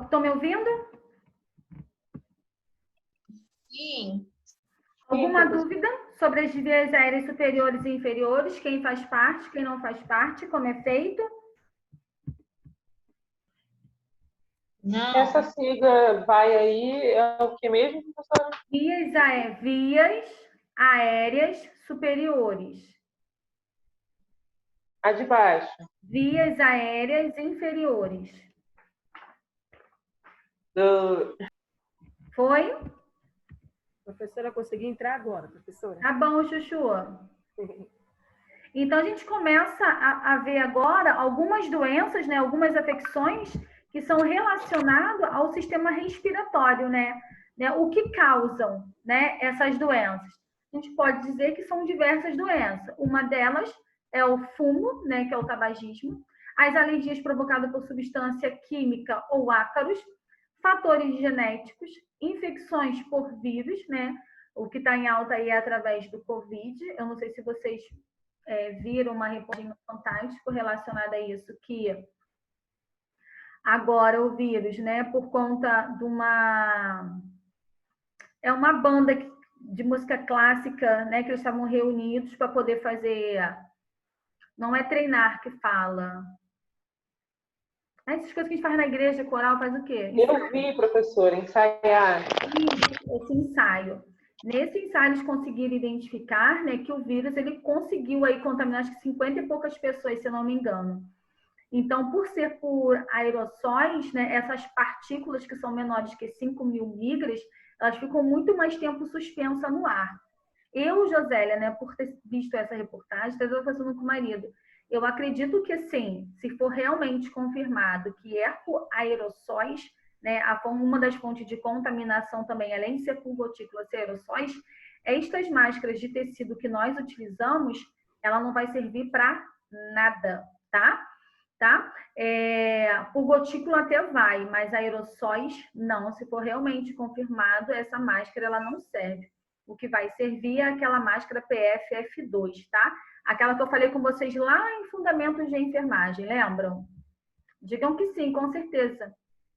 Estão me ouvindo? Sim. Alguma dúvida sobre as vias aéreas superiores e inferiores? Quem faz parte, quem não faz parte, como é feito? Não. Essa sigla vai aí, é o que mesmo, professora? Vias aéreas superiores. A de baixo. Vias aéreas inferiores. Foi? Professora, consegui entrar agora, professora. Tá bom, Chuchu. Então, a gente começa a ver agora algumas doenças, né, algumas afecções que são relacionadas ao sistema respiratório, né? O que causam, né, essas doenças? A gente pode dizer que são diversas doenças. Uma delas é o fumo, né, que é o tabagismo, as alergias provocadas por substância química ou ácaros, fatores genéticos, infecções por vírus, né? O que está em alta aí é através do Covid. Eu não sei se vocês viram uma reportagem no Fantástico relacionada a isso, que agora o vírus, né, por conta de uma banda de música clássica, né, que eles estavam reunidos para poder fazer, não é treinar que fala. Essas coisas que a gente faz na igreja, coral, faz o quê? Eu vi, professora, ensaiar. Esse ensaio. Nesse ensaio, eles conseguiram identificar, né, que o vírus ele conseguiu aí contaminar acho que 50 e poucas pessoas, se eu não me engano. Então, por ser por aerossóis, né, essas partículas que são menores que 5.000 micras, elas ficam muito mais tempo suspensas no ar. Eu, Josélia, né, por ter visto essa reportagem, estava conversando com o marido. Eu acredito que, sim, se for realmente confirmado que é por aerossóis, né, uma das fontes de contaminação também, além de ser por gotículas e aerossóis, estas máscaras de tecido que nós utilizamos, ela não vai servir para nada, tá? Por gotícula até vai, mas aerossóis não. Se for realmente confirmado, essa máscara ela não serve. O que vai servir é aquela máscara PFF2, tá? Aquela que eu falei com vocês lá em Fundamentos de Enfermagem, lembram? Digam que sim, com certeza,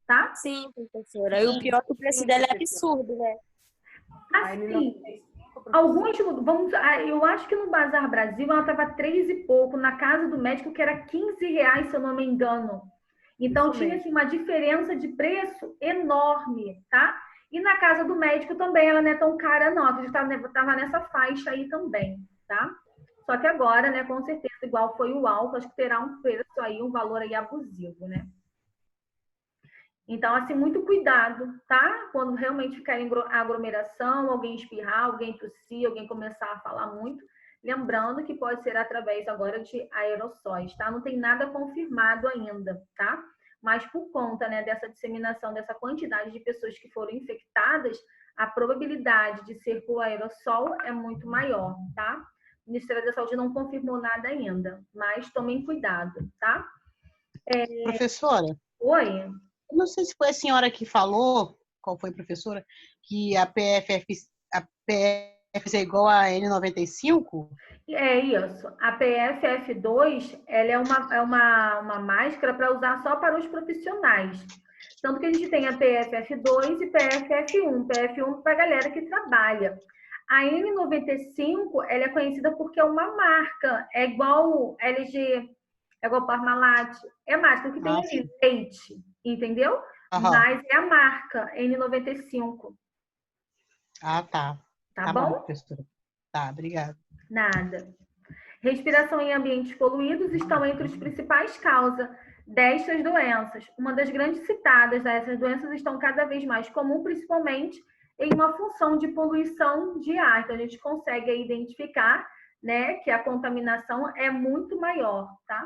tá? Sim, professora. E o pior é que o preço dela é absurdo, né? Assim, alguns, eu acho que no Bazar Brasil ela estava 3 e pouco, na casa do médico que era 15 reais, se eu não me engano. Então tinha assim, uma diferença de preço enorme, tá? E na casa do médico também ela não é tão cara não, a gente estava nessa faixa aí também, tá? Só que agora, né, com certeza, igual foi o álcool, acho que terá um preço aí, um valor aí abusivo, né? Então, assim, muito cuidado, tá? Quando realmente ficar em aglomeração, alguém espirrar, alguém tossir, alguém começar a falar muito, lembrando que pode ser através agora de aerossóis, tá? Não tem nada confirmado ainda, tá? Mas por conta, né, dessa disseminação, dessa quantidade de pessoas que foram infectadas, a probabilidade de ser por aerossol é muito maior, tá? O Ministério da Saúde não confirmou nada ainda, mas tomem cuidado, tá? Professora? Oi? Eu não sei se foi a senhora que falou, qual foi a professora, que a PFF é igual a N95? É isso. A PFF2, ela é uma máscara para usar só para os profissionais. Tanto que a gente tem a PFF2 e PFF1. PFF1 para a galera que trabalha. A N95, ela é conhecida porque é uma marca. É igual LG, é igual Parmalat. É máscara que tem ali, leite, entendeu? Mas é a marca N95. Ah, tá. Tá bom? Professora. Tá, obrigada. Nada. Respiração em ambientes poluídos estão entre as principais causas destas doenças. Uma das grandes citadas dessas doenças estão cada vez mais comum, principalmente em uma função de poluição de ar. Então, a gente consegue identificar, né, que a contaminação é muito maior, tá?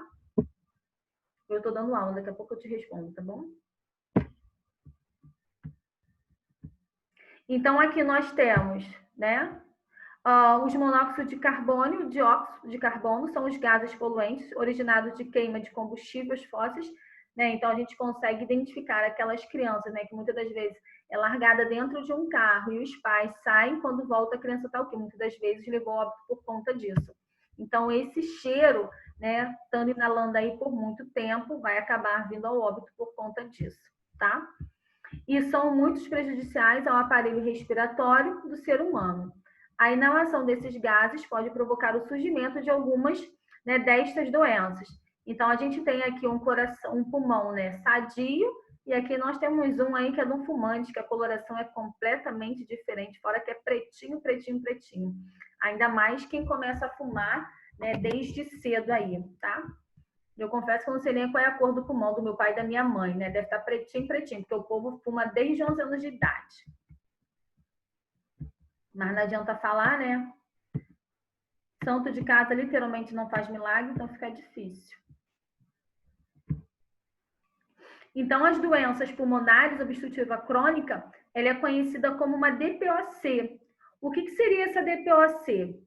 Eu estou dando aula, daqui a pouco eu te respondo, tá bom? Então, aqui nós temos, né, os monóxidos de carbono e o dióxido de carbono são os gases poluentes originados de queima de combustíveis fósseis, né? Então, a gente consegue identificar aquelas crianças, né, que muitas das vezes é largada dentro de um carro e os pais saem, quando volta a criança está o quê? Muitas das vezes levou óbito por conta disso. Então, esse cheiro, né, estando inalando aí por muito tempo, vai acabar vindo ao óbito por conta disso, tá? E são muito prejudiciais ao aparelho respiratório do ser humano. A inalação desses gases pode provocar o surgimento de algumas, né, destas doenças. Então, a gente tem aqui um coração, um pulmão, né, sadio, e aqui nós temos um aí que é de um fumante, que a coloração é completamente diferente, fora que é pretinho, pretinho, pretinho. Ainda mais quem começa a fumar, né, desde cedo aí, tá? Eu confesso que eu não sei nem qual é a cor do pulmão do meu pai e da minha mãe, né? Deve estar pretinho, pretinho, porque o povo fuma desde 11 anos de idade. Mas não adianta falar, né? Santo de casa literalmente não faz milagre, então fica difícil. Então, as doenças pulmonares obstrutiva crônica, ela é conhecida como uma DPOC. O que seria essa DPOC?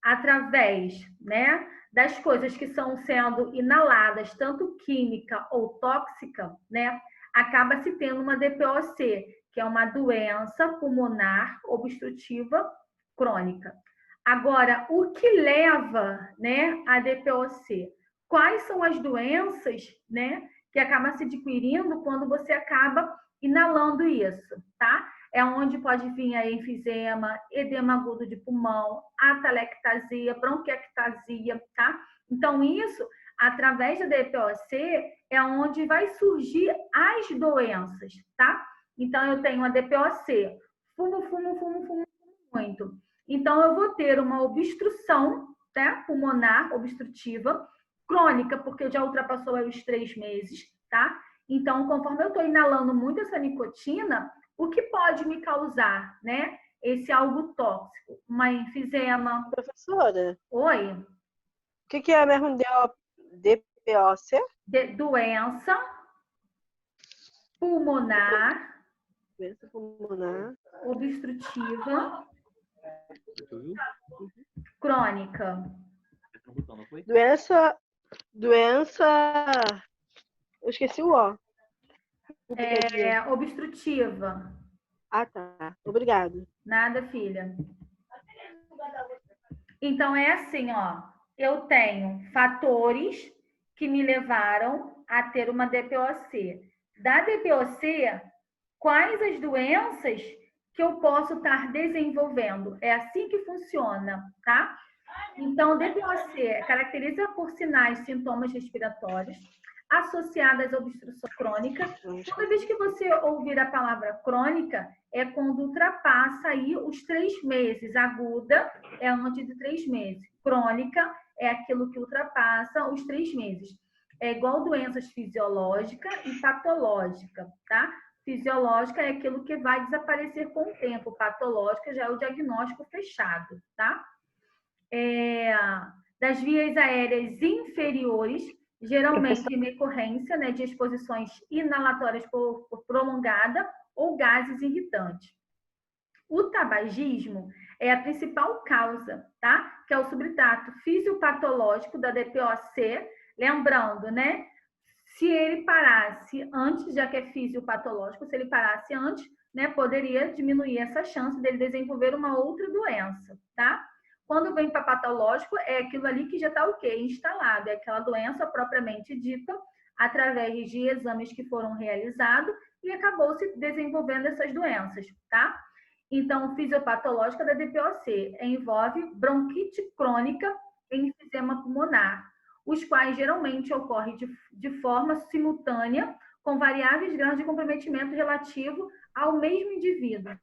Através, né, das coisas que são sendo inaladas, tanto química ou tóxica, né, acaba se tendo uma DPOC, que é uma doença pulmonar obstrutiva crônica. Agora, o que leva, né, a DPOC? Quais são as doenças, né, que acabam se adquirindo quando você acaba inalando isso, tá? É onde pode vir a enfisema, edema agudo de pulmão, atelectasia, bronquiectasia, tá? Então, isso, através da DPOC, é onde vai surgir as doenças, tá? Então, eu tenho a DPOC, fumo muito. Então, eu vou ter uma obstrução, tá? Pulmonar obstrutiva, crônica, porque já ultrapassou os 3 meses, tá? Então, conforme eu estou inalando muito essa nicotina, o que pode me causar, né? Esse algo tóxico? Uma enfisema. Professora, Oi? o que é mesmo DPOC? Doença pulmonar Doença pulmonar obstrutiva crônica. Doença. Eu esqueci o O. Obstrutiva. Ah, tá. Obrigado. Nada, filha. Então, é assim, ó. Eu tenho fatores que me levaram a ter uma DPOC. Da DPOC, quais as doenças que eu posso estar desenvolvendo? É assim que funciona, tá? Então, DPOC caracteriza por sinais e sintomas respiratórios associadas à obstrução crônica. Toda vez que você ouvir a palavra crônica, é quando ultrapassa aí os 3 meses. Aguda é antes de 3 meses. Crônica é aquilo que ultrapassa os 3 meses. É igual doenças fisiológica e patológica, tá? Fisiológica é aquilo que vai desaparecer com o tempo. Patológica já é o diagnóstico fechado, tá? Das vias aéreas inferiores, geralmente em decorrência, né, de exposições inalatórias por prolongada ou gases irritantes. O tabagismo é a principal causa, tá? Que é o substrato fisiopatológico da DPOC. Lembrando, né? Se ele parasse antes, já que é fisiopatológico, se ele parasse antes, né, poderia diminuir essa chance dele desenvolver uma outra doença, tá? Quando vem para patológico, é aquilo ali que já está o quê? Instalado. É aquela doença propriamente dita, através de exames que foram realizados e acabou se desenvolvendo essas doenças, tá? Então, fisiopatológica da DPOC envolve bronquite crônica e enfisema pulmonar, os quais geralmente ocorrem de forma simultânea, com variáveis graus de comprometimento relativo ao mesmo indivíduo.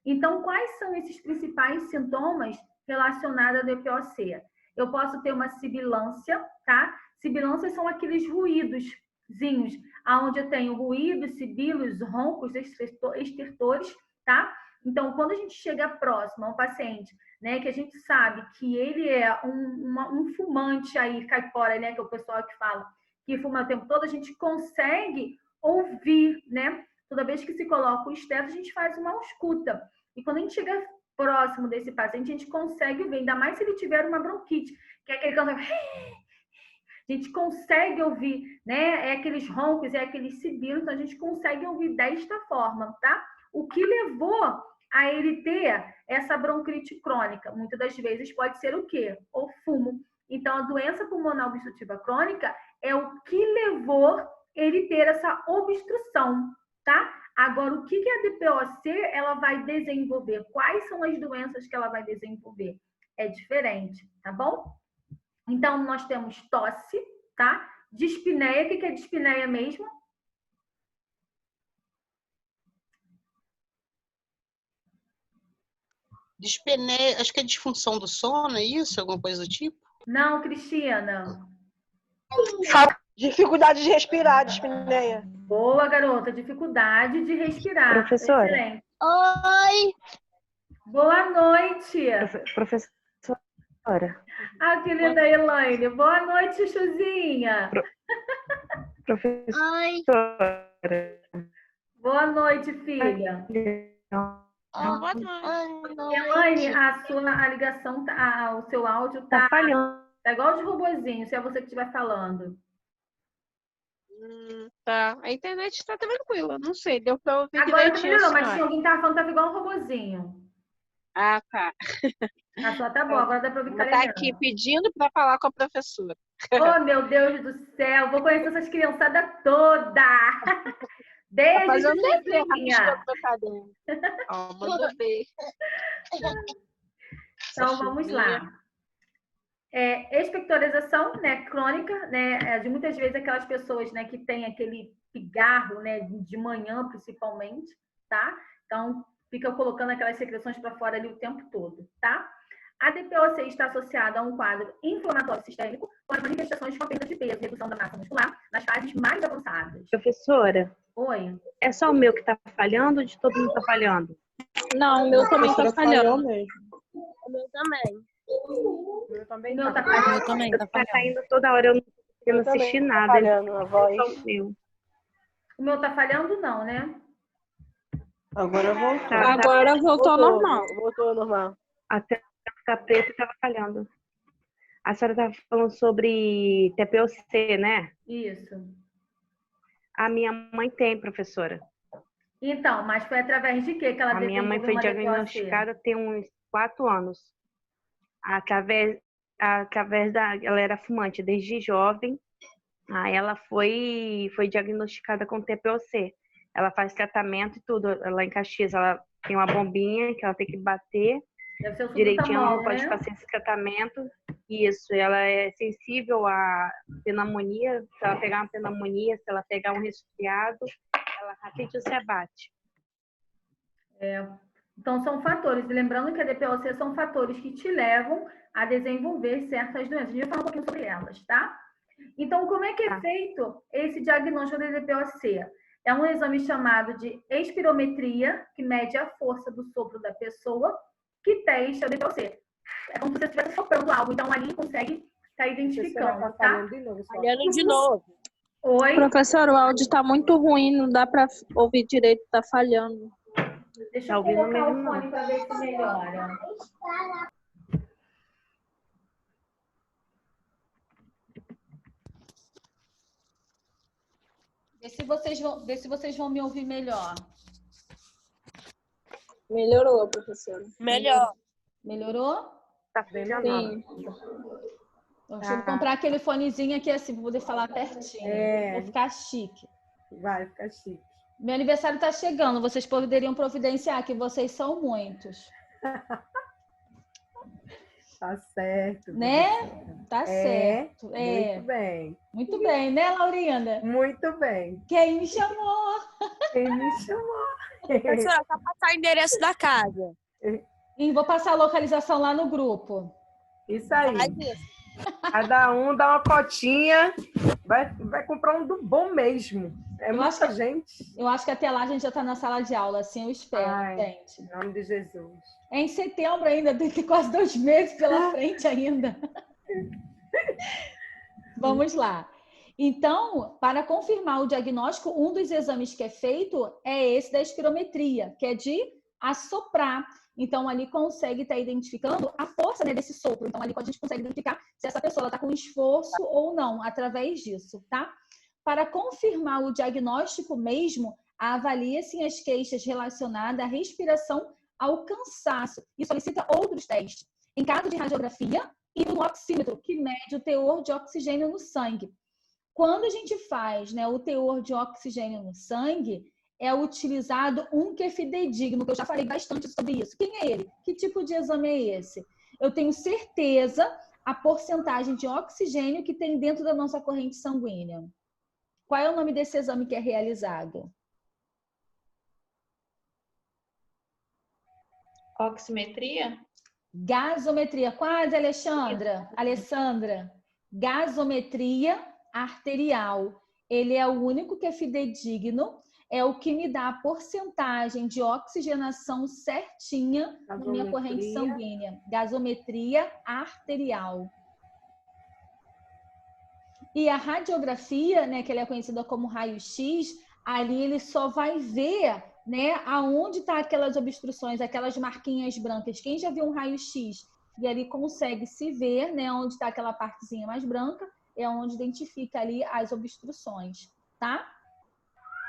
Então, quais são esses principais sintomas relacionados à DPOC? Eu posso ter uma sibilância, tá? Sibilâncias são aqueles ruídoszinhos, onde eu tenho ruídos, sibilos, roncos, estertores, tá? Então, quando a gente chega próximo a um paciente, né, que a gente sabe que ele é um fumante aí, caipora, né, que é o pessoal que fala, que fuma o tempo todo, a gente consegue ouvir, né? Toda vez que se coloca o esteto, a gente faz uma escuta. E quando a gente chega próximo desse paciente, a gente consegue ouvir, ainda mais se ele tiver uma bronquite, que é aquele canto, a gente consegue ouvir, né? É aqueles roncos, é aqueles sibilos, então a gente consegue ouvir desta forma, tá? O que levou a ele ter essa bronquite crônica? Muitas das vezes pode ser o quê? O fumo. Então, a doença pulmonar obstrutiva crônica é o que levou ele ter essa obstrução, tá? Agora, o que a DPOC ela vai desenvolver? Quais são as doenças que ela vai desenvolver? É diferente, tá bom? Então, nós temos tosse, tá? Dispneia, o que é dispneia mesmo? Dispneia, acho que é disfunção do sono, é isso? Alguma coisa do tipo? Não, Cristina. Dificuldade de respirar, dispneia. Boa, garota. Dificuldade de respirar. Professora. Excelente. Oi! Boa noite. Professora. Ah, que linda, Elaine. Boa noite, Chuchuzinha. Professora. Boa noite, filha. Boa noite. Elaine, a ligação, o seu áudio Tá falhando. tá igual de robozinho, se é você que estiver falando. Tá. A internet tá tranquila. Não sei, deu pra ouvir Agora tá direitinho a melhorou, mas senhora. tinha alguém que tava falando que tava igual um robozinho. Ah, tá. A sua tá boa, agora dá pra ouvir que tá Tá melhor. aqui pedindo pra falar com a professora. Oh, meu Deus do céu, vou conhecer essas criançadas todas. Beijo, Fazendo dever, Chuchuzinha. rabiscando meu caderno. Ó, manda ver. Então, vamos lá. Expectorização, né, crônica, né, de muitas vezes aquelas pessoas, né, que têm aquele pigarro, né, de manhã principalmente, tá? Então, fica colocando aquelas secreções para fora ali o tempo todo, tá? A DPOC está associada a um quadro inflamatório sistêmico com as manifestações com a perda de peso e redução da massa muscular nas fases mais avançadas. Professora, Oi? é só o meu que tá falhando ou de todo mundo tá falhando? Não, o meu também tá falhando. O meu também. O meu também O meu tá. tá falhando? O meu também tá Tá falhando. caindo toda hora, eu não tô conseguindo assistir nada. Falhando a voz. Só o meu. O meu tá falhando não, né? Agora voltou. Tá. Agora voltou ao normal. Voltou ao normal. Até ficar preto tava falhando. A senhora tava falando sobre TPOC, né? Isso. A minha mãe tem, professora. Então, mas foi através de quê que ela A minha mãe foi desenvolveu uma DPOC? diagnosticada tem uns 4 anos. Através ela era fumante desde jovem. Aí ela foi diagnosticada com TPOC. Ela faz tratamento e tudo. Lá em Caxias, ela tem uma bombinha que ela tem que bater Deve ser o direitinho, ela salbutamol, não pode né? ficar sem esse tratamento. Isso, ela é sensível à pneumonia. Se ela pegar uma pneumonia, se ela pegar um resfriado, ela rapidinho se abate. Então, são fatores. E lembrando que a DPOC são fatores que te levam a desenvolver certas doenças. A gente vai falar um pouquinho sobre elas, tá? Então, como é que é feito esse diagnóstico da DPOC? É um exame chamado de espirometria, que mede a força do sopro da pessoa, que testa a DPOC. É como se você estivesse soprando algo. Então, ali consegue estar identificando, Tá tá? falhando de novo. Só. Falhando de novo. Oi? Professor, o áudio tá muito ruim, não dá pra ouvir direito, tá falhando. Deixa Tá eu ouvindo colocar mesmo, o fone para ver se melhora. Vê se vocês vão me ouvir melhor. Melhorou, professora. Melhor. Melhorou? Tá funcionando. Sim. Deixa eu comprar aquele fonezinho aqui assim, para poder falar pertinho. Vou ficar chique. Vai ficar chique. Meu aniversário está chegando, vocês poderiam providenciar, que vocês são muitos. Tá certo. Né? Tá certo. Muito bem. Muito bem, né, Laurinda? Muito bem. Quem me chamou? Quem me chamou? Professora, só passar o endereço da casa. E vou passar a localização lá no grupo. Isso aí. Faz isso. Cada um dá uma cotinha. Vai comprar um do bom mesmo. É muita gente. Eu acho que até lá a gente já está na sala de aula, assim eu espero, gente. Em nome de Jesus. É em setembro ainda, tem quase 2 meses pela frente ainda. Vamos lá. Então, para confirmar o diagnóstico, um dos exames que é feito é esse da espirometria, que é de assoprar. Então, ali consegue estar identificando a força, né, desse sopro. Então, ali a gente consegue identificar se essa pessoa está com esforço ou não, através disso, tá? Para confirmar o diagnóstico mesmo, avalia-se as queixas relacionadas à respiração ao cansaço e solicita outros testes. Em caso de radiografia e no oxímetro, que mede o teor de oxigênio no sangue. Quando a gente faz, né, o teor de oxigênio no sangue, é utilizado um que é fidedigno, que eu já falei bastante sobre isso. Quem é ele? Que tipo de exame é esse? Eu tenho certeza a porcentagem de oxigênio que tem dentro da nossa corrente sanguínea. Qual é o nome desse exame que é realizado? Oximetria? Gasometria. Quase, Alessandra. Gasometria arterial. Ele é o único que é fidedigno, é o que me dá a porcentagem de oxigenação certinha na minha corrente sanguínea. Gasometria arterial. E a radiografia, né, que ela é conhecida como raio-x, ali ele só vai ver, né, aonde tá aquelas obstruções, aquelas marquinhas brancas. Quem já viu um raio-x e ali consegue se ver, né, onde está aquela partezinha mais branca, é onde identifica ali as obstruções, tá?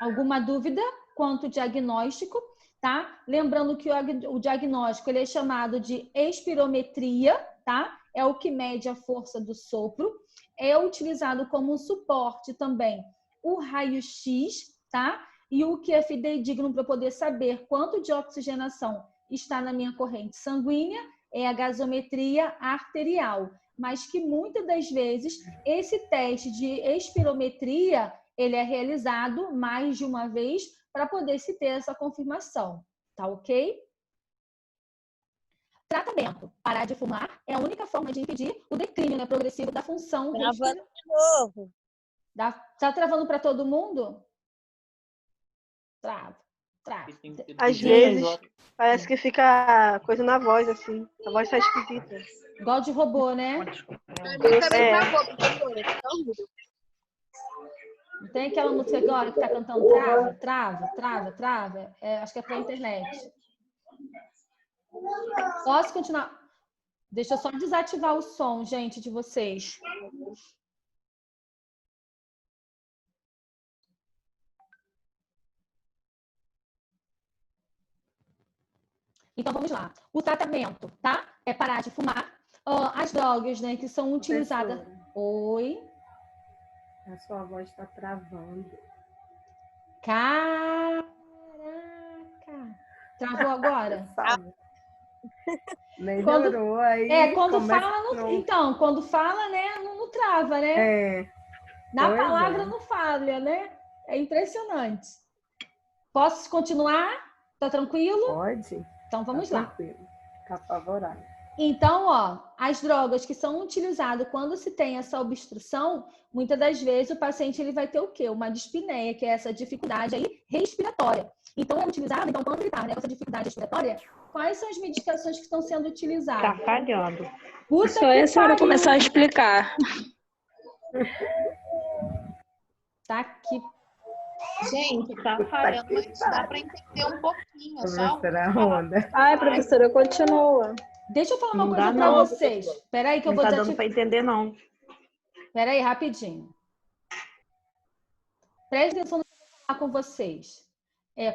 Alguma dúvida quanto ao diagnóstico, tá? Lembrando que o diagnóstico ele é chamado de espirometria, tá? É o que mede a força do sopro. É utilizado como um suporte também o raio-x, tá? E o que é fidedigno para poder saber quanto de oxigenação está na minha corrente sanguínea é a gasometria arterial. Mas que muitas das vezes esse teste de espirometria ele é realizado mais de uma vez para poder se ter essa confirmação, tá ok? Tratamento. Parar de fumar é a única forma de impedir o declínio, né, progressivo da função Travando de novo. Tá travando para todo mundo? Trava. Às vezes, parece que fica coisa na voz, assim. A voz tá esquisita. Igual de robô, né? Não tem aquela música agora que tá cantando trava? Acho que é pra internet. Posso continuar? Deixa eu só desativar o som, gente, de vocês. Então, vamos lá. O tratamento, tá? É parar de fumar. As drogas, né, que são utilizadas... Oi? A sua voz está travando. Caraca! Travou agora? Melhorou aí. Quando fala... Então, quando fala, né, não trava, né? Na palavra não falha, né? É impressionante. Posso continuar? Tá tranquilo? Pode. Então, vamos lá. Tranquilo. Tá favorável. Então, as drogas que são utilizadas quando se tem essa obstrução, muitas das vezes o paciente ele vai ter o quê? Uma dispneia, que é essa dificuldade aí respiratória. Então, é utilizado, quando ele está nessa dificuldade respiratória, quais são as medicações que estão sendo utilizadas? Tá falhando. Só é a senhora começar a explicar. Tá aqui. Gente, tá falhando, mas dá para entender um pouquinho, só. Ai, professora, continua. Deixa eu falar uma coisa para vocês. Espera aí que eu vou desativar. Não tá dando para entender, não. Espera aí, rapidinho. Preste atenção no que eu vou falar com vocês.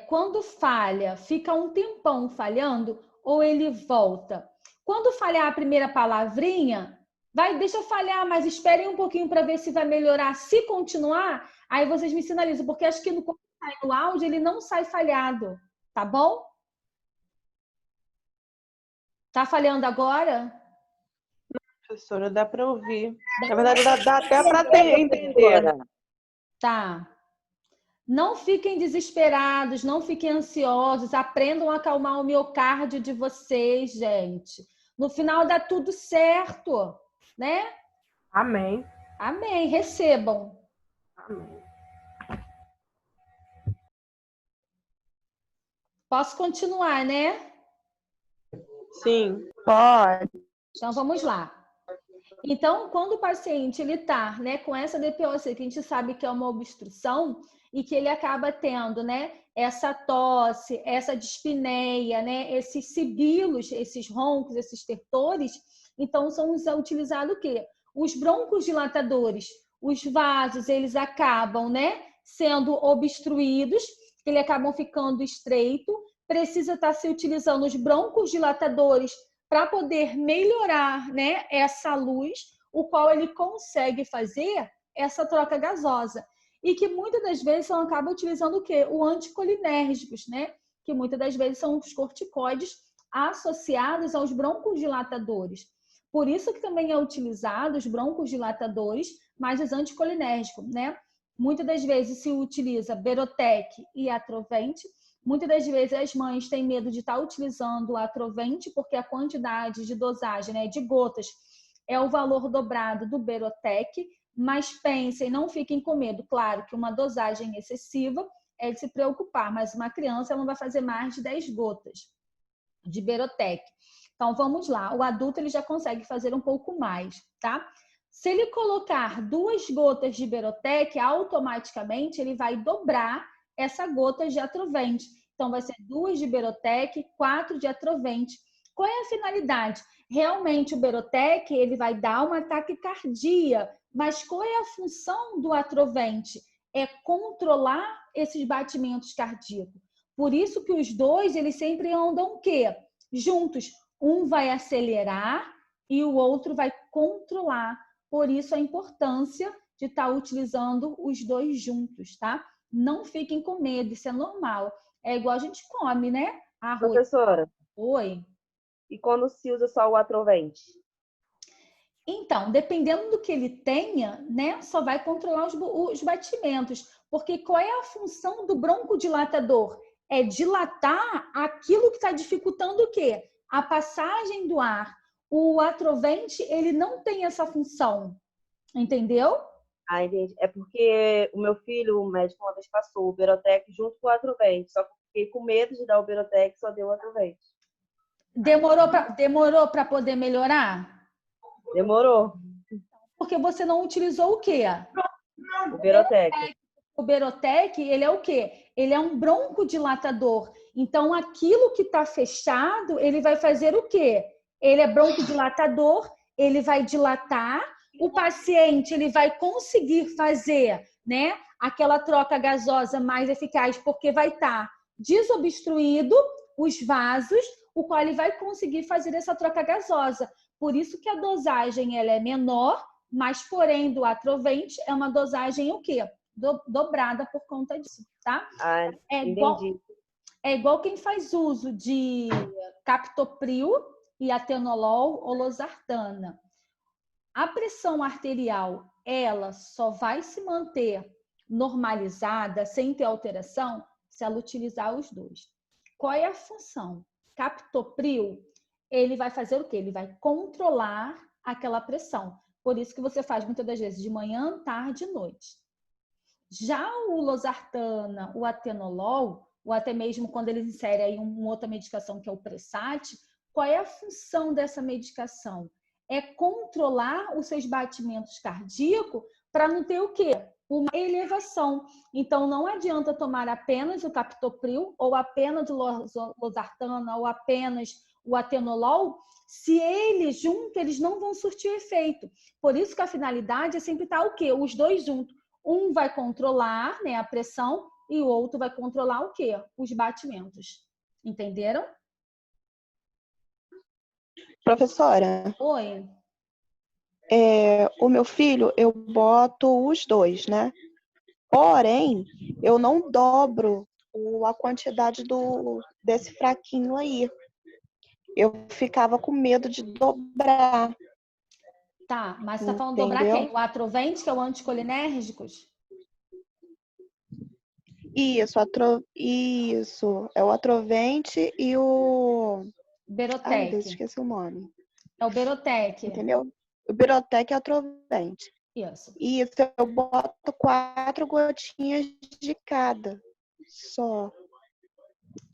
Quando falha, fica um tempão falhando ou ele volta? Quando falhar a primeira palavrinha, deixa eu falhar, mas esperem um pouquinho para ver se vai melhorar. Se continuar, aí vocês me sinalizam, porque acho que no áudio ele não sai falhado, tá bom? Tá falhando agora? Professora, dá para ouvir. Na verdade, dá até para entender. Tá. Não fiquem desesperados, não fiquem ansiosos, aprendam a acalmar o miocárdio de vocês, gente. No final dá tudo certo, né? Amém. Amém. Recebam. Amém. Posso continuar, né? Sim. Pode. Então, vamos lá. Então, quando o paciente ele tá, né, com essa DPOC, que a gente sabe que é uma obstrução e que ele acaba tendo, né, essa tosse, essa dispneia, né, esses sibilos, esses roncos, esses stertores, então são utilizados o quê? Os broncodilatadores, os vasos, eles acabam, né, sendo obstruídos, eles acabam ficando estreito, precisa estar se utilizando os broncodilatadores para poder melhorar, né, essa luz, o qual ele consegue fazer essa troca gasosa. e que muitas das vezes são acaba utilizando o quê? O anticolinérgicos, né? Que muitas das vezes são os corticoides associados aos broncodilatadores. Por isso que também é utilizado os broncodilatadores, mas os anticolinérgicos, né? Muitas das vezes se utiliza Berotec e Atrovent. Muitas das vezes as mães têm medo de estar utilizando o Atrovent, porque a quantidade de dosagem, né, de gotas, é o valor dobrado do Berotec, mas pensem, não fiquem com medo. Claro que uma dosagem excessiva é de se preocupar, mas uma criança não vai fazer mais de 10 gotas de Berotec. Então, vamos lá. O adulto ele já consegue fazer um pouco mais, tá? Se ele colocar 2 gotas de Berotec, automaticamente ele vai dobrar essa gota de Atrovent. Então, vai ser 2 de Berotec, 4 de Atrovent. Qual é a finalidade? Realmente, o Berotec ele vai dar uma taquicardia, mas qual é a função do Atrovent? É controlar esses batimentos cardíacos. Por isso que os dois, eles sempre andam o quê? Juntos. Um vai acelerar e o outro vai controlar. Por isso a importância de estar utilizando os dois juntos, tá? Não fiquem com medo, isso é normal. É igual a gente come, né? Arroz. Professora, Oi. e quando se usa só o Atrovent? Então, dependendo do que ele tenha, né, só vai controlar os batimentos. Porque qual é a função do broncodilatador? É dilatar aquilo que está dificultando o quê? A passagem do ar. O Atrovent, ele não tem essa função. Entendeu? Ah, entendi. É porque o meu filho, o médico, uma vez passou o Berotec junto com o Atrovent. Só que eu fiquei com medo de dar o Berotec, só deu o Atrovent. Demorou para poder melhorar? Demorou. Porque você não utilizou o quê? O Berotec. O Berotec, ele é o quê? Ele é um broncodilatador. Então, aquilo que está fechado, ele vai fazer o quê? Ele é broncodilatador, ele vai dilatar. O paciente, ele vai conseguir fazer, né, aquela troca gasosa mais eficaz, porque vai estar desobstruído os vasos, o qual ele vai conseguir fazer essa troca gasosa. Por isso que a dosagem ela é menor, mas, porém, do Atrovent é uma dosagem o quê? Dobrada por conta disso, tá? Ah, entendi. É igual quem faz uso de captopril e atenolol ou losartana. A pressão arterial, ela só vai se manter normalizada, sem ter alteração, se ela utilizar os dois. Qual é a função? Captopril, ele vai fazer o quê? Ele vai controlar aquela pressão. Por isso que você faz muitas das vezes de manhã, tarde e noite. Já o losartana, o atenolol, ou até mesmo quando eles inserem aí uma outra medicação que é o Pressat, qual é a função dessa medicação? É controlar os seus batimentos cardíacos para não ter o quê? Uma elevação. Então, não adianta tomar apenas o captopril, ou apenas o losartana, ou apenas o atenolol, se eles juntos, eles não vão surtir efeito. Por isso que a finalidade é sempre estar o quê? Os dois juntos. Um vai controlar, né, a pressão e o outro vai controlar o quê? Os batimentos. Entenderam? Professora, Oi. O meu filho, eu boto os dois, né? Porém, eu não dobro a quantidade desse fraquinho aí. Eu ficava com medo de dobrar. Tá, mas você tá falando dobrar quem? O Atrovent, que é o anticolinérgicos? Isso, isso. É o Atrovent e o... Berotec. Ai, meu Deus, esqueci o nome. É o Berotec. Entendeu? O Berotec é o Atrovent. Isso. Isso, eu boto 4 gotinhas de cada. Só.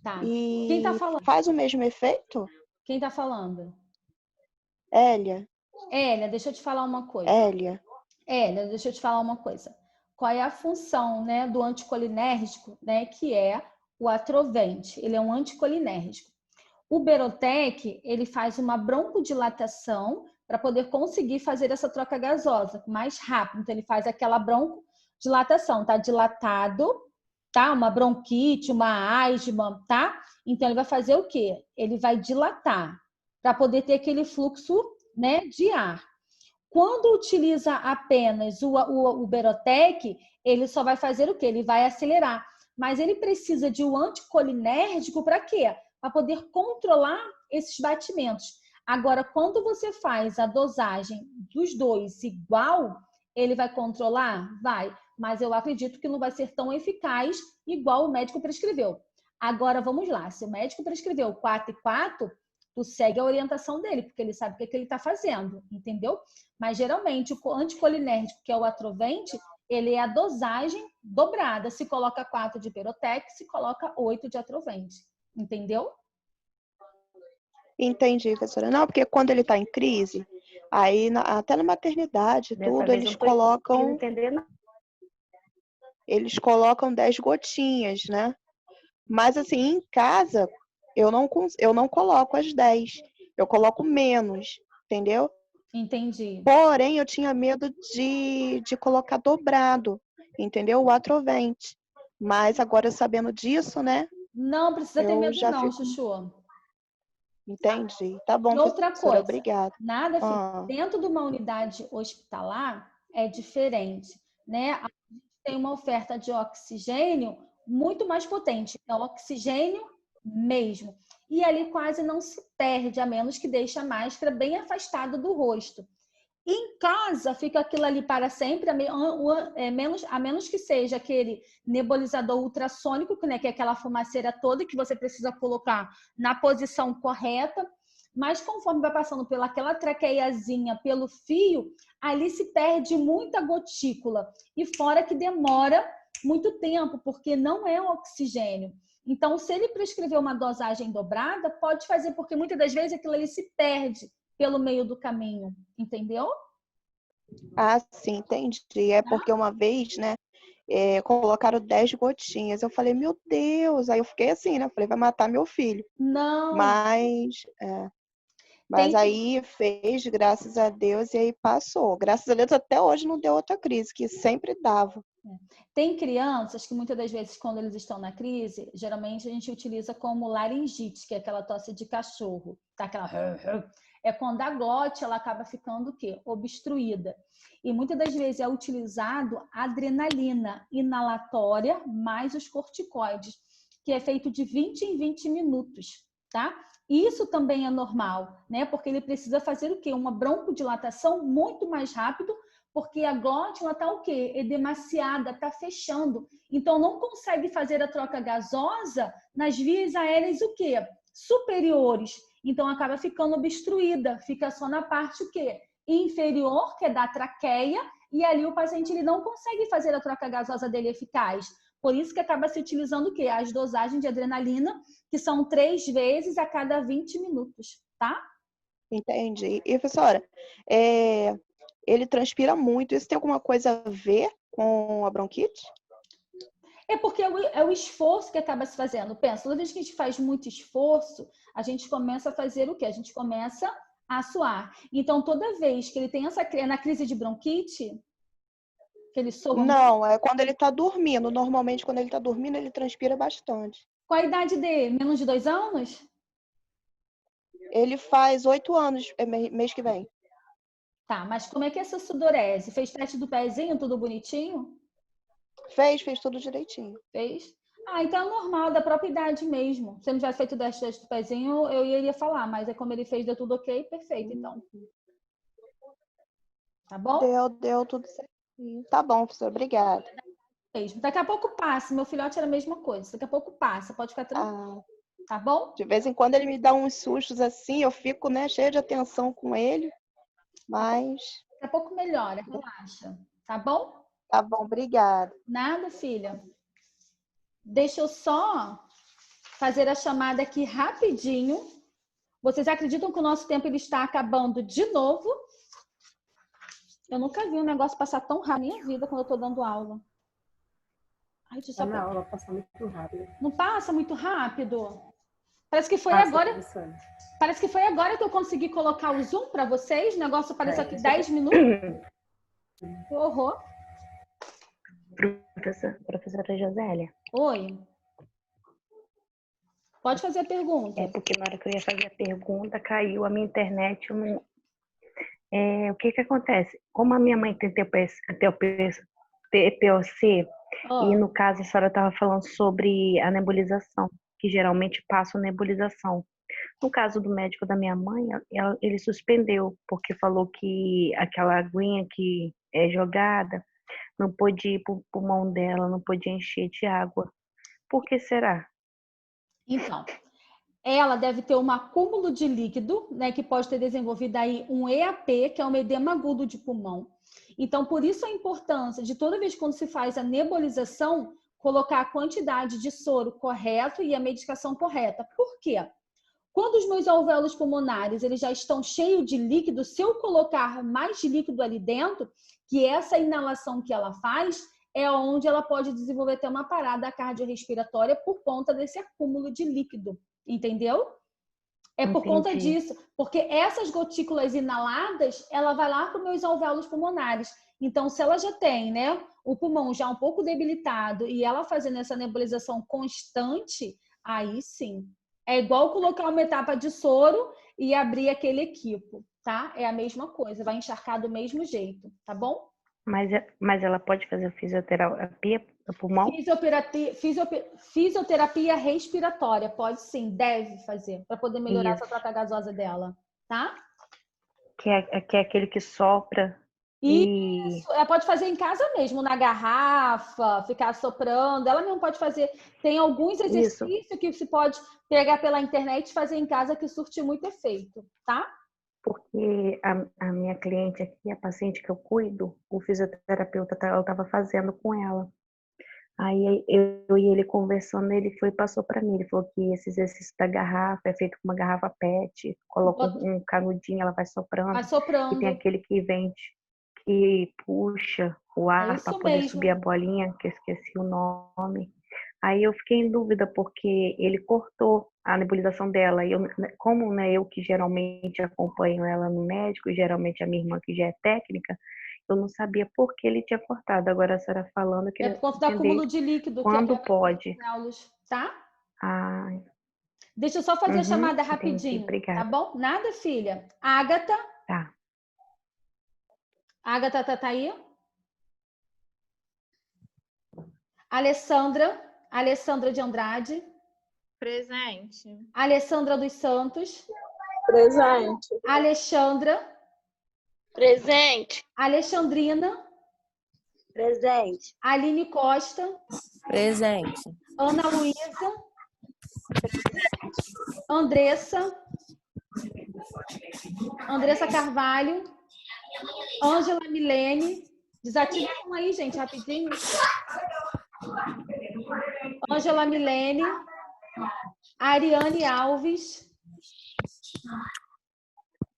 Tá. E quem tá falando? Faz o mesmo efeito? Quem tá falando? Hélia. Hélia, deixa eu te falar uma coisa. Hélia, deixa eu te falar uma coisa. Qual é a função, né, do anticolinérgico, né, que é o Atrovent? Ele é um anticolinérgico. O Berotec, ele faz uma broncodilatação para poder conseguir fazer essa troca gasosa mais rápido. Então, ele faz aquela broncodilatação, tá dilatado, tá? Uma bronquite, uma asma, tá? Então, ele vai fazer o quê? Ele vai dilatar para poder ter aquele fluxo, né, de ar. Quando utiliza apenas o Berotec, ele só vai fazer o quê? Ele vai acelerar. Mas ele precisa de um anticolinérgico para quê? Para poder controlar esses batimentos. Agora, quando você faz a dosagem dos dois igual, ele vai controlar? Vai. Mas eu acredito que não vai ser tão eficaz igual o médico prescreveu. Agora, vamos lá. Se o médico prescreveu 4 e 4, tu segue a orientação dele, porque ele sabe o que ele está fazendo, entendeu? Mas, geralmente, o anticolinérgico, que é o Atrovent, ele é a dosagem dobrada. Se coloca 4 de Berotec, se coloca 8 de Atrovent. Entendeu? Entendi, professora. Não, porque quando ele está em crise, aí até na maternidade, tudo, eles colocam 10 gotinhas, né? Mas assim, em casa, eu não coloco as 10. Eu coloco menos, entendeu? Entendi. Porém, eu tinha medo de colocar dobrado, entendeu? O Atrovent. Mas agora, sabendo disso, né? Não precisa ter medo não, fico... Chuchu. Entendi. Tá bom, e outra coisa, obrigada. Nada, filho. Dentro de uma unidade hospitalar é diferente, né? A gente tem uma oferta de oxigênio muito mais potente. É oxigênio mesmo. E ali quase não se perde, a menos que deixe a máscara bem afastada do rosto. Em casa, fica aquilo ali para sempre, a menos que seja aquele nebulizador ultrassônico, né, que é aquela fumaceira toda que você precisa colocar na posição correta. Mas conforme vai passando pelaquela traqueiazinha, pelo fio, ali se perde muita gotícula. E fora que demora muito tempo, porque não é oxigênio. Então, se ele prescrever uma dosagem dobrada, pode fazer, porque muitas das vezes aquilo ali se perde pelo meio do caminho, entendeu? Ah, sim, entendi. É porque uma vez, né, colocaram 10 gotinhas. Eu falei, meu Deus. Aí eu fiquei assim, né? Falei, vai matar meu filho. Não. Mas aí fez, graças a Deus, e aí passou. Graças a Deus, até hoje não deu outra crise, que sempre dava. Tem crianças que muitas das vezes, quando eles estão na crise, geralmente a gente utiliza como laringite, que é aquela tosse de cachorro, tá? Aquela... É quando a glote ela acaba ficando o quê? Obstruída. E muitas das vezes é utilizado adrenalina inalatória mais os corticoides, que é feito de 20 em 20 minutos, tá? Isso também é normal, né? Porque ele precisa fazer o quê? Uma broncodilatação muito mais rápido, porque a glote ela tá o quê? Edemaciada, tá fechando. Então não consegue fazer a troca gasosa nas vias aéreas o quê? Superiores. Então acaba ficando obstruída, fica só na parte o quê? Inferior, que é da traqueia, e ali o paciente ele não consegue fazer a troca gasosa dele eficaz. Por isso que acaba se utilizando o quê? As dosagens de adrenalina, que são 3 vezes a cada 20 minutos, tá? Entendi. E, professora, ele transpira muito. Isso tem alguma coisa a ver com a bronquite? É porque é o esforço que acaba se fazendo. Pensa, toda vez que a gente faz muito esforço, a gente começa a fazer o quê? A gente começa a suar. Então, toda vez que ele tem na crise de bronquite, que ele soa... Não, é quando ele está dormindo. Normalmente, quando ele está dormindo, ele transpira bastante. Qual a idade dele? Menos de 2 anos? Ele faz 8 anos, mês que vem. Tá, mas como é que é essa sudorese? Fez teste do pezinho, tudo bonitinho? Fez tudo direitinho. Fez? Ah, então é normal, da própria idade mesmo. Se ele não tivesse feito o teste do pezinho, eu iria falar, mas é como ele fez, deu tudo ok, perfeito, então. Tá bom? Deu tudo certinho. Tá bom, professora, obrigada. Daqui a pouco passa, meu filhote era a mesma coisa. Daqui a pouco passa, pode ficar tranquilo. Tá bom? De vez em quando ele me dá uns sustos assim, eu fico, né, cheia de atenção com ele, mas... Daqui a pouco melhora, relaxa. Tá bom? Tá bom, obrigada. Nada, filha. Deixa eu só fazer a chamada aqui rapidinho. Vocês acreditam que o nosso tempo ele está acabando de novo? Eu nunca vi um negócio passar tão rápido na minha vida quando eu estou dando aula. Ai, deixa eu só... Na aula passa muito rápido. Não passa muito rápido? Parece que foi agora. Parece que foi agora que eu consegui colocar o Zoom para vocês. O negócio apareceu aqui 10 minutos. Que horror. Professora Josélia. Oi. Pode fazer a pergunta. É porque na hora que eu ia fazer a pergunta, caiu a minha internet. O que que acontece? Como a minha mãe tem TPOC, e no caso a senhora estava falando sobre a nebulização, que geralmente passa nebulização. No caso do médico da minha mãe, ele suspendeu, porque falou que aquela aguinha que é jogada não podia ir para o pulmão dela, não podia encher de água. Por que será? Então, ela deve ter um acúmulo de líquido, né, que pode ter desenvolvido aí um EAP, que é um edema agudo de pulmão. Então, por isso a importância de toda vez quando se faz a nebulização, colocar a quantidade de soro correto e a medicação correta. Por quê? Quando os meus alvéolos pulmonares eles já estão cheios de líquido, se eu colocar mais líquido ali dentro, que essa inalação que ela faz, é onde ela pode desenvolver até uma parada cardiorrespiratória por conta desse acúmulo de líquido. Entendeu? É por conta disso, porque essas gotículas inaladas, ela vai lá para os meus alvéolos pulmonares. Então, se ela já tem, né, o pulmão já um pouco debilitado e ela fazendo essa nebulização constante, aí sim. É igual colocar uma etapa de soro e abrir aquele equipo, tá? É a mesma coisa, vai encharcar do mesmo jeito, tá bom? Mas ela pode fazer fisioterapia no pulmão? Fisioterapia respiratória, pode sim, deve fazer, para poder melhorar essa troca gasosa dela, tá? Que é aquele que sopra. Isso, ela pode fazer em casa mesmo, na garrafa, ficar soprando, ela mesmo pode fazer. Tem alguns exercícios que você pode pegar pela internet e fazer em casa que surte muito efeito, tá? Porque a minha cliente aqui, a paciente que eu cuido, o fisioterapeuta estava fazendo com ela. Aí eu e ele conversando, ele foi e passou para mim. Ele falou que esse exercício da garrafa é feito com uma garrafa PET, coloca um canudinho, ela vai soprando. Vai soprando. E tem aquele que vende, que puxa o ar para poder subir a bolinha, que eu esqueci o nome. Aí eu fiquei em dúvida, porque ele cortou a nebulização dela. E como não é eu que geralmente acompanho ela no médico, geralmente a minha irmã que já é técnica, eu não sabia por que ele tinha cortado. Agora a senhora falando que é por conta do acúmulo de líquido. Quando pode. Tá? Ai. Deixa eu só fazer a chamada rapidinho. Obrigada. Tá bom? Nada, filha. Ágata. Tá. Ágata tá aí? Alessandra de Andrade. Presente. Alessandra dos Santos. Presente. Alexandra. Presente. Alexandrina. Presente. Aline Costa. Presente. Ana Luísa. Andressa. Andressa Carvalho. Ângela Milene. Desativa aí, gente, rapidinho. Ângela Milene. Ariane Alves.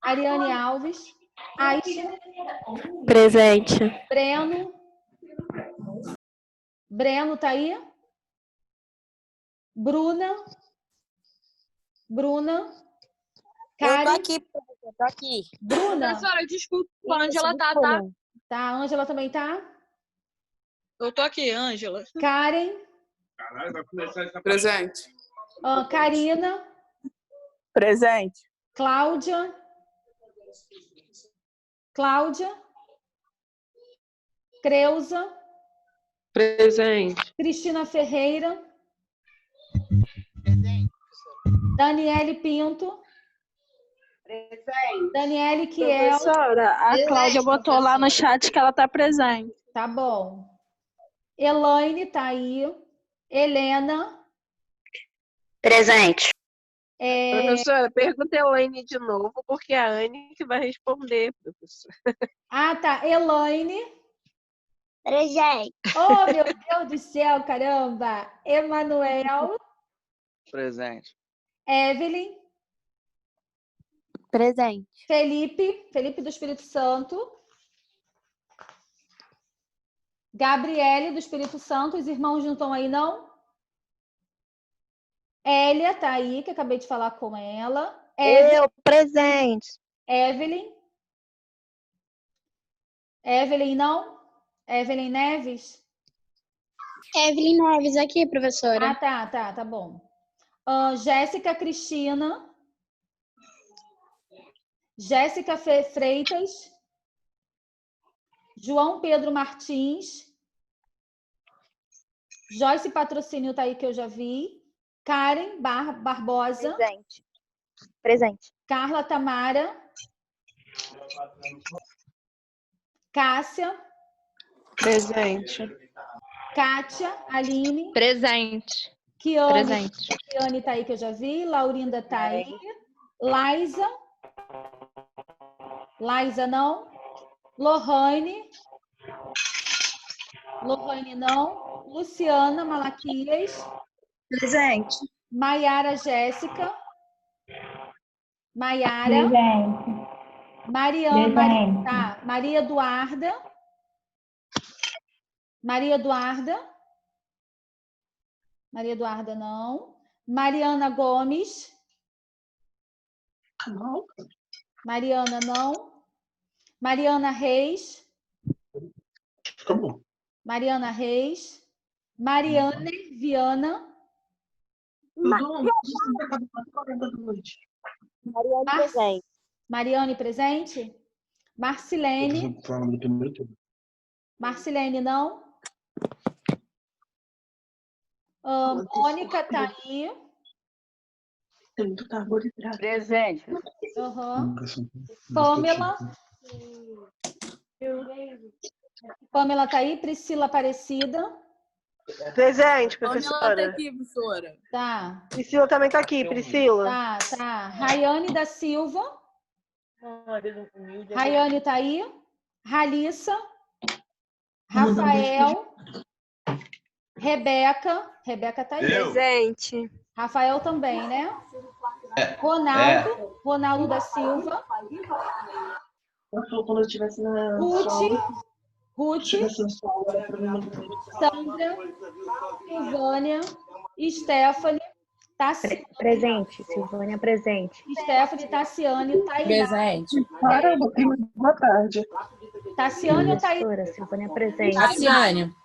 Ariane Alves. Aisha. Presente. Breno tá aí? Bruna. Karen. Eu tô aqui. Bruna. Professora, desculpa, a Ângela tá? Tá, a Ângela também tá? Eu tô aqui, Ângela. Karen. Presente. Karina. Presente. Cláudia. Creuza. Presente. Cristina Ferreira. Presente, professora. Daniele Pinto. Presente. Daniele Kiel. Professora, a Cláudia botou lá no chat que ela tá presente. Tá bom. Elaine tá aí. Helena. Presente. Professora, pergunta a Elaine de novo, porque é a Anne que vai responder, professora. Ah, tá. Elaine. Presente. Oh, meu Deus do céu, caramba. Emanuel. Presente. Evelyn. Presente. Felipe do Espírito Santo. Gabriele do Espírito Santo. Os irmãos não estão aí, não? Hélia tá aí, que acabei de falar com ela. Eu, presente. Evelyn não? Evelyn Neves? Evelyn Neves aqui, professora. Ah, tá bom. Jéssica Cristina. Jéssica Freitas. João Pedro Martins. Joyce Patrocínio tá aí que eu já vi. Karen Barbosa. Presente. Carla Tamara. Cássia. Presente. Kátia Aline. Presente. Kiane. Presente. Kiane tá aí que eu já vi. Laurinda tá aí. Laísa. Laísa não. Lohane. Lohane não. Luciana Malaquias. Presente. Maiara Jéssica. Maiara. Mariana. Maria Eduarda. Maria Eduarda. Maria Eduarda não. Mariana Gomes. Não. Mariana não. Mariana Reis. Tá bom. Mariana Reis. Mariane Viana. Mariane presente. Mariane presente. Marcilene. Marcilene não. Mônica tá aí. Tem muito carboidrato. Presente. Uhum. Pamela. Pamela tá aí. Priscila Aparecida. Presente, Pamela professora. tá aqui, professora. Tá. Priscila também tá aqui, Priscila. Tá. Rayane da Silva. Rayane tá aí. Ralissa. Rafael. Rebeca. Rebeca tá aí. Presente. Rafael também, né? Ronaldo. Ronaldo da Silva. Quando eu estivesse na Ruth. Sandra. Silvânia. Stephanie. Presente. Silvânia presente. Stephanie, Tassiane, Tainá. Presente. Caramba, boa tarde. Tassiane ou Tainá? Professora, Silvânia presente. Tassiane.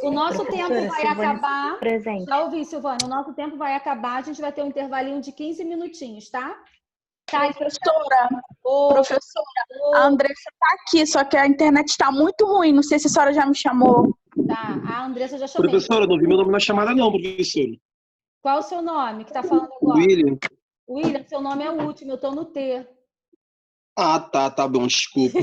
O nosso tempo vai Silvânia acabar. presente. Já ouvi, Silvânia. O nosso tempo vai acabar. A gente vai ter um intervalinho de 15 minutinhos, tá? Professora, a Andressa tá aqui, só que a internet está muito ruim. Não sei se a senhora já me chamou. Tá, a Andressa já chamei. Professora, não vi meu nome na chamada não, professora. Qual o seu nome que tá falando agora? William. William, seu nome é o último, eu tô no T. Ah, tá bom, desculpa.